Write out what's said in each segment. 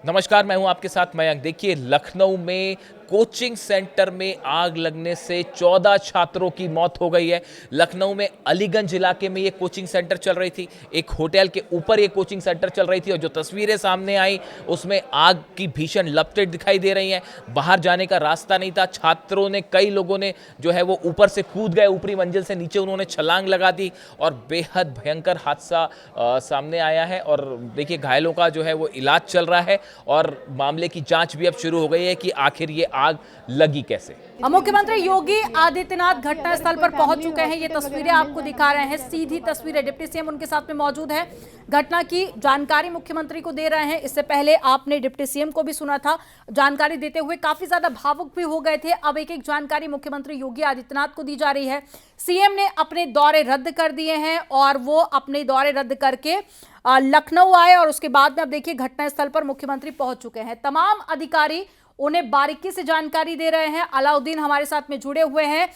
नमस्कार, मैं हूं आपके साथ मयंक। देखिए, लखनऊ में कोचिंग सेंटर में आग लगने से 14 छात्रों की मौत हो गई है। लखनऊ में अलीगंज इलाके में ये कोचिंग सेंटर चल रही थी। एक होटल के ऊपर ये कोचिंग सेंटर चल रही थी और जो तस्वीरें सामने आई उसमें आग की भीषण लपटें दिखाई दे रही हैं। बाहर जाने का रास्ता नहीं था। छात्रों ने, कई लोगों ने जो है वो ऊपर से कूद गए, ऊपरी मंजिल से नीचे उन्होंने छलांग लगा दी और बेहद भयंकर हादसा सामने आया है। और देखिए, घायलों का जो है वो इलाज चल रहा है और मामले की जांच भी अब शुरू हो गई है कि आखिर ये आग लगी कैसे। मुख्यमंत्री योगी आदित्यनाथ घटनास्थल पर पहुंच चुके हैं। ये तस्वीरें आपको दिखा रहे हैं, सीधी तस्वीरें। डिप्टी सीएम उनके साथ में मौजूद है, घटना की जानकारी मुख्यमंत्री को दे रहे हैं। इससे पहले आपने डिप्टी सीएम को भी सुना था, जानकारी देते हुए काफी ज्यादा भावुक भी हो गए थे। अब एक एक जानकारी मुख्यमंत्री योगी आदित्यनाथ को दी जा रही है। सीएम ने अपने दौरे रद्द कर दिए हैं और वो अपने दौरे रद्द करके लखनऊ आए और उसके बाद में अब देखिए घटनास्थल पर मुख्यमंत्री पहुंच चुके हैं। तमाम अधिकारी उन्हें बारीकी से जानकारी दे रहे हैं। अलाउद्दीन हमारे साथ में जुड़े हुए हैं।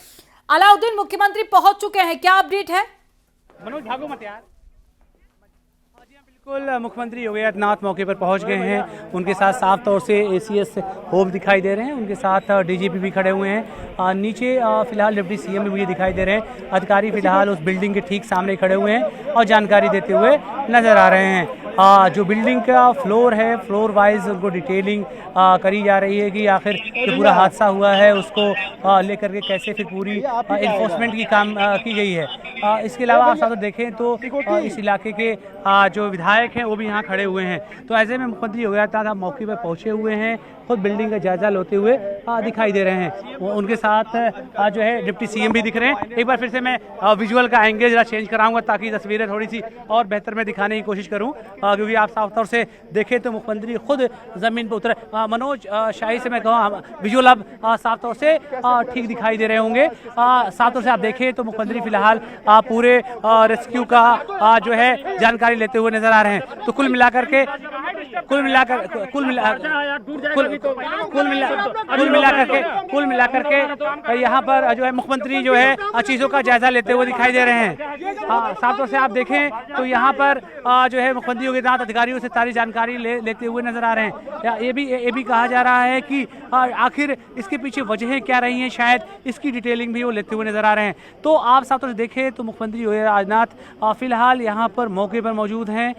अलाउद्दीन, मुख्यमंत्री पहुंच चुके हैं, क्या अपडेट है? मनोज भागो मत यार। बिल्कुल, मुख्यमंत्री योगी आदित्यनाथ मौके पर पहुंच गए हैं। उनके साथ साफ तौर से एसीएस होम दिखाई दे रहे हैं, उनके साथ डीजीपी भी खड़े हुए हैं। नीचे फिलहाल डिप्टी सीएम भी मुझे दिखाई दे रहे हैं। अधिकारी फिलहाल उस बिल्डिंग के ठीक सामने खड़े हुए हैं और जानकारी देते हुए नजर आ रहे हैं। जो बिल्डिंग का फ्लोर है, फ्लोर वाइज उनको डिटेलिंग करी जा रही है कि आखिर जो पूरा हादसा हुआ है उसको लेकर के कैसे फिर पूरी इन्फोर्समेंट की काम की गई है। इसके अलावा आप साथ देखें तो इस इलाके के जो विधायक हैं वो भी यहाँ खड़े हुए हैं। तो ऐसे में मुख्यमंत्री योगी आदित्यनाथ मौके पर पहुँचे हुए हैं, खुद बिल्डिंग का जायजा लेते हुए दिखाई दे रहे हैं। उनके साथ जो है डिप्टी सीएम भी दिख रहे हैं। एक बार फिर से मैं विजुअल का एंगल जरा चेंज कराऊंगा ताकि तस्वीरें थोड़ी सी और बेहतर मैं दिखाने की कोशिश करूं, क्योंकि आप साफ तौर से देखें तो मुख्यमंत्री खुद जमीन पर उतरे। मनोज, शाही से मैं कहूँ विजुअल अब साफ तौर से ठीक दिखाई दे रहे होंगे। साफ तौर से आप देखें तो मुख्यमंत्री फिलहाल पूरे रेस्क्यू का जो है जानकारी लेते हुए नजर आ रहे हैं। तो कुल मिलाकर के यहाँ पर जो है मुख्यमंत्री जो है चीजों का जायजा लेते हुए दिखाई दे रहे हैं। साफ तौर से आप देखें तो यहाँ पर जो है मुख्यमंत्री योगी आदित्यनाथ अधिकारियों से सारी जानकारी लेते हुए नजर आ रहे हैं। ये भी कहा जा रहा है कि आखिर इसके पीछे वजहें क्या रही हैं, शायद इसकी डिटेलिंग भी वो लेते हुए नजर आ रहे हैं। तो आप साफ तौर से देखें तो मुख्यमंत्री योगी आदित्यनाथ फिलहाल यहाँ पर मौके पर मौजूद हैं।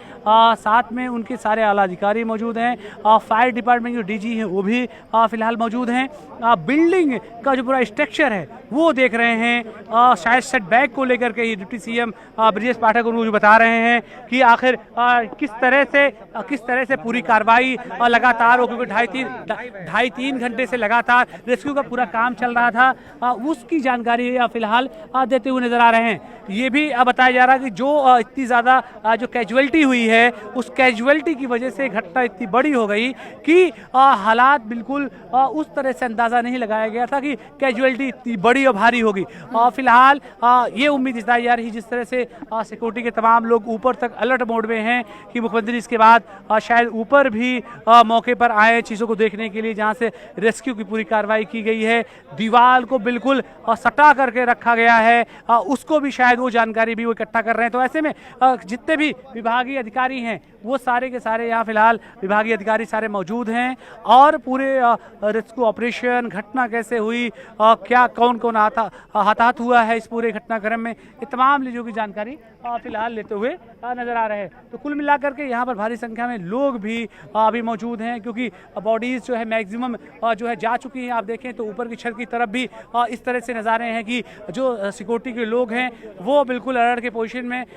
साथ में उनके सारे आला अधिकारी मौजूद हैं। फायर डिपार्टमेंट जो डीजी हैं वो भी फिलहाल मौजूद हैं। बिल्डिंग का जो पूरा स्ट्रक्चर है वो देख रहे हैं। शायद सेटबैक को लेकर के ही डिप्टी सीएम ब्रजेश पाठक उनको जो बता रहे हैं कि आखिर किस तरह से पूरी कार्रवाई लगातार, क्योंकि ढाई तीन घंटे से लगातार रेस्क्यू का पूरा काम चल रहा था, उसकी जानकारी फिलहाल देते हुए नजर आ रहे हैं। ये भी बताया जा रहा है कि जो इतनी ज़्यादा जो कैजुअलिटी हुई है उस कैजुअलिटी की वजह से घटना इतनी बड़ी हो गई कि हालात बिल्कुल उस तरह से अंदाज़ा नहीं लगाया गया था कि कैजुअलिटी इतनी बड़ी और भारी होगी। फिलहाल ये उम्मीद जताई जा रही, जिस तरह से सिक्योरिटी के तमाम लोग ऊपर तक अलर्ट मोड में हैं, कि मुख्यमंत्री इसके बाद शायद ऊपर भी मौके पर आए चीज़ों को देखने के लिए, जहाँ से रेस्क्यू की पूरी कार्रवाई की गई है। दीवार को बिल्कुल सटा करके रखा गया है, उसको भी शायद वो जानकारी भी वो इकट्ठा कर रहे हैं। तो ऐसे में जितने भी विभागीय अधिकारी हैं वो सारे के सारे यहाँ फिलहाल विभागीय अधिकारी सारे मौजूद हैं और पूरे रेस्क्यू ऑपरेशन, घटना कैसे हुई, क्या कौन हताहत हुआ है इस पूरे घटनाक्रम में, ये तमाम चीज़ों की जानकारी फिलहाल लेते हुए नजर आ रहे हैं। तो कुल मिलाकर के यहाँ पर भारी संख्या में लोग भी अभी मौजूद हैं, क्योंकि बॉडीज जो है मैक्सिमम जो है जा चुकी हैं। आप देखें तो ऊपर की छत की तरफ भी इस तरह से नज़ारे हैं कि जो सिक्योरिटी के लोग हैं वो बिल्कुल अलर्ट के पोजीशन में